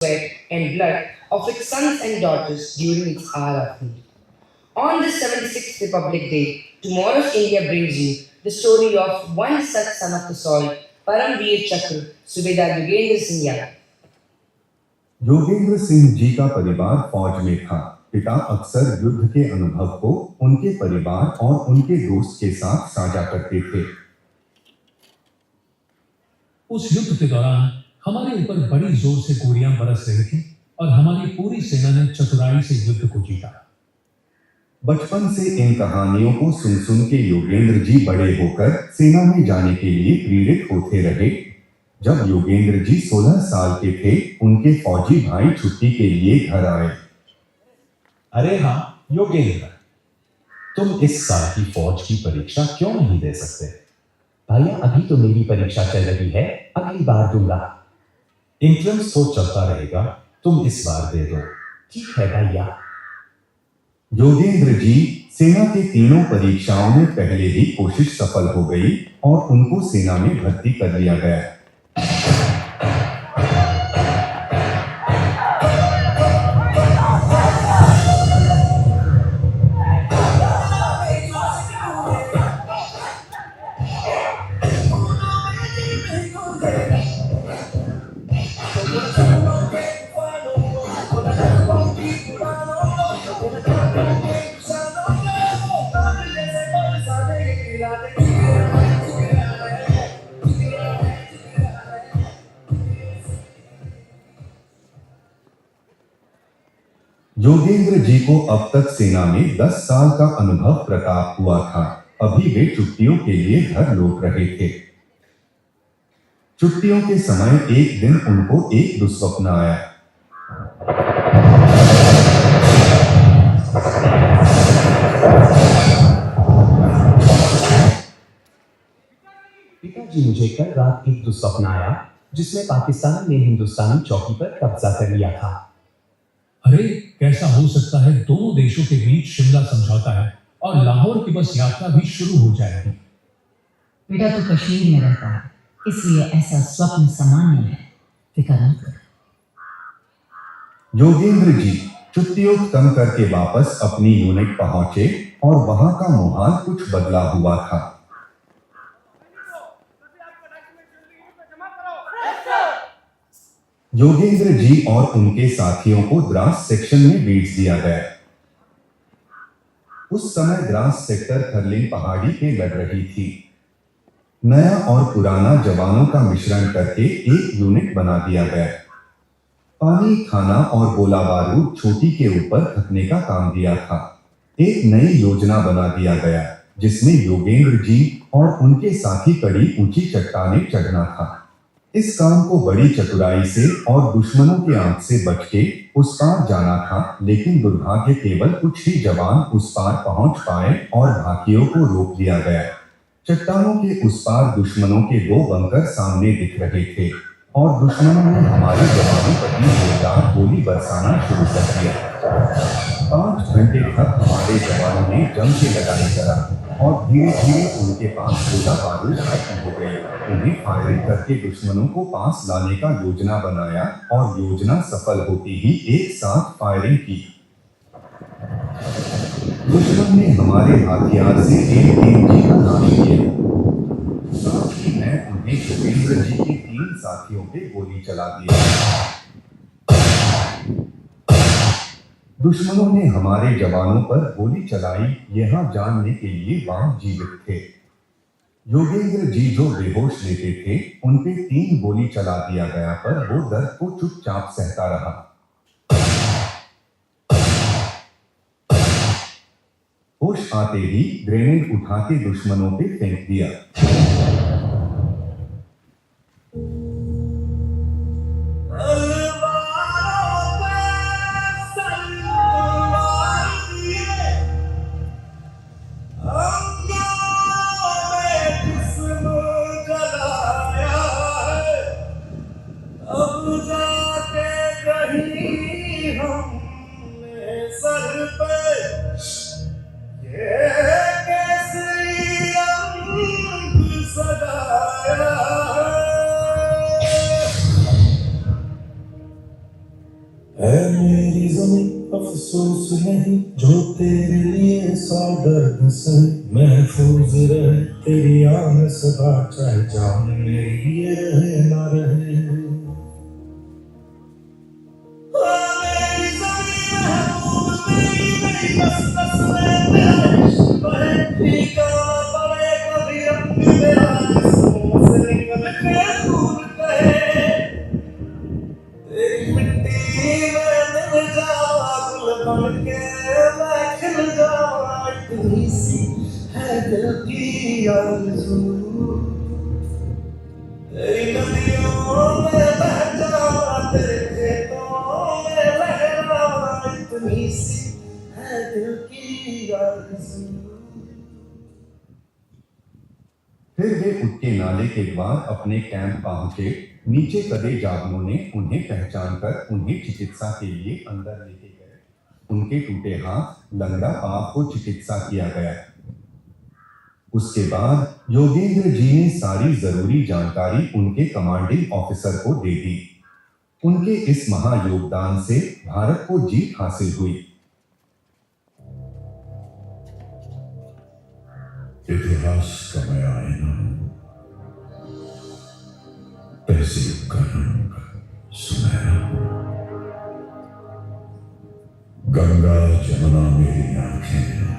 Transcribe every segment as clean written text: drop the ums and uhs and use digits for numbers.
sweat, and blood of its sons and daughters during its hour of need. On this 76th Republic Day, tomorrow's India brings you the story of one such son of the soil, Paramveer Chakra, Subedar Yogendra Singh Yadav. Yogendra Singh ji का परिवार फौज में था। पिता अक्सर युद्ध के अनुभव को उनके परिवार और उनके दोस्त के साथ साझा करते थे। उस युद्ध के दौरान हमारे ऊपर बड़ी जोर से गोलियां बरस रही थी और हमारी पूरी सेना ने चतुराई से युद्ध को जीता। बचपन से इन कहानियों को सुन सुन के योगेंद्र जी बड़े होकर सेना में जाने के लिए प्रेरित होते रहे। जब योगेंद्र जी 16 साल के थे, उनके फौजी भाई छुट्टी के लिए घर आए। अरे हाँ योगेंद्र, तुम इस साल की फौज की परीक्षा क्यों नहीं दे सकते? भैया अभी तो मेरी परीक्षा चल रही है, अगली बार दूंगा। इंट्रेंस तो चलता रहेगा, तुम इस बार दे दो। ठीक है भैया। योगेंद्र जी सेना के तीनों परीक्षाओं में पहले ही कोशिश सफल हो गई और उनको सेना में भर्ती कर लिया गया। योगेंद्र जी को अब तक सेना में 10 साल का अनुभव प्राप्त हुआ था। अभी वे छुट्टियों के लिए घर लौट रहे थे। छुट्टियों के समय एक दिन उनको एक दुस्वप्न आया। पिताजी, मुझे कल रात एक दुस्वप्न आया जिसमें पाकिस्तान ने हिंदुस्तानी चौकी पर कब्जा कर लिया था। अरे कैसा हो सकता है? दोनों देशों के बीच शिमला समझौता है और लाहौर की बस यात्रा भी शुरू हो जाएगी। बेटा तो कश्मीर में रहता है, इसलिए ऐसा स्वप्न सामान्य है, फिक्र मत कर। योगेंद्र जी छुट्टियों खत्म करके वापस अपनी यूनिट पहुंचे और वहां का माहौल कुछ बदला हुआ था। योगेंद्र जी और उनके साथियों को द्रास सेक्शन में भेज दिया गया। उस समय द्रास सेक्टर थरलिंग पहाड़ी पे लग रही थी। नया और पुराना जवानों का मिश्रण करके एक यूनिट बना दिया गया। पानी, खाना और गोला बारूद छोटी के ऊपर रखने का काम दिया था। एक नई योजना बना दिया गया जिसमें योगेंद्र जी और उनके साथी कड़ी ऊंची चट्टानें चढ़ना था। इस काम को बड़ी चतुराई से और दुश्मनों के आंख से बच के उस पार जाना था, लेकिन दुर्भाग्य केवल कुछ ही जवान उस पार पहुंच पाए और बाकियों को रोक दिया गया। चट्टानों के उस पार दुश्मनों के 2 बंकर सामने दिख रहे थे और दुश्मनों ने हमारे जवानों पर जोरदार गोली बरसाना शुरू कर दिया। 5 घंटे तक हमारे जवानों ने जम के लड़ाई करा और धीरे धीरे उनके पास गोला बारूद खत्म हो गए। उन्हें फायरिंग करके दुश्मनों को पास लाने का योजना बनाया और योजना सफल होती ही एक साथ फायरिंग की। दुश्मन ने हमारे हथियार से एक जी का नाश किया। साथ ही मैं उन्हें योगेंद्र जी के 3 साथियों पे गोली चला दिया। दुश्मनों ने हमारे जवानों पर गोली चलाई, यह जानने के लिए वहां जीवित थे। योगेंद्र जी जो बेहोश लेते थे, उन पे 3 गोली चला दिया गया, पर वो दर्द को चुपचाप सहता रहा। होश आते ही ग्रेनेड उठा के दुश्मनों पे फेंक दिया। है मेरी ज़मीं अफसोस नहीं जो तेरे लिए सौ दर्द सहे महफूज रहे तेरी आन सदा चाहे जान मेरी ये रहे ना रहे मेरी ज़मीं महबूब मेरी बस बस में तेरा इश्क बहे फीका पड़े कभी रंग तेरा जिस्मों से निकल के दूर कहे तेरी मिट्टी में मिल जावा गुल बन के मैं खिल जावा इतनी सी है दिल की आरज़ू तेरी नदियों में बह जावा तेरे खेतों में लहरावा इतनी सी है दिल की आरज़ू फिर वे उठ के नाले के द्वार अपने कैंप पहुंचे। नीचे कदे जागनों ने उन्हें पहचान कर उन्हें चिकित्सा के लिए अंदर लेके गए। उनके टूटे हाथ, लंगड़ा पांव को चिकित्सा किया गया। उसके बाद योगेंद्र जी ने सारी जरूरी जानकारी उनके कमांडिंग ऑफिसर को दे दी। उनके इस महायोगदान से भारत को जीत हासिल हुई। इतिहास का मैं आईना हूं, तहजीब का रंग सुनहरा हूं। गंगा जमुना मेरी आंखें हैं,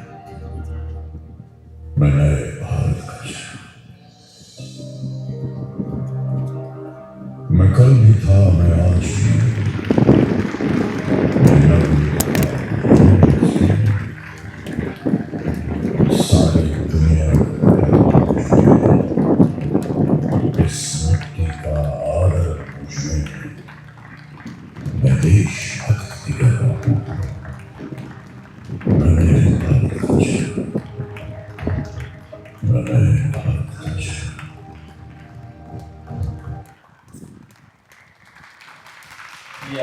मैं नए भारत का चेहरा। मैं कल भी था, मैं आज भी हूं। मैं नवी सारी दुनिया इस मिट्टी का आदर मुझमें है। मैं देशभक्ति कर रहा हूं, मैं नए भारत का चेहरा, मैं नए भारत का चेहरा। ये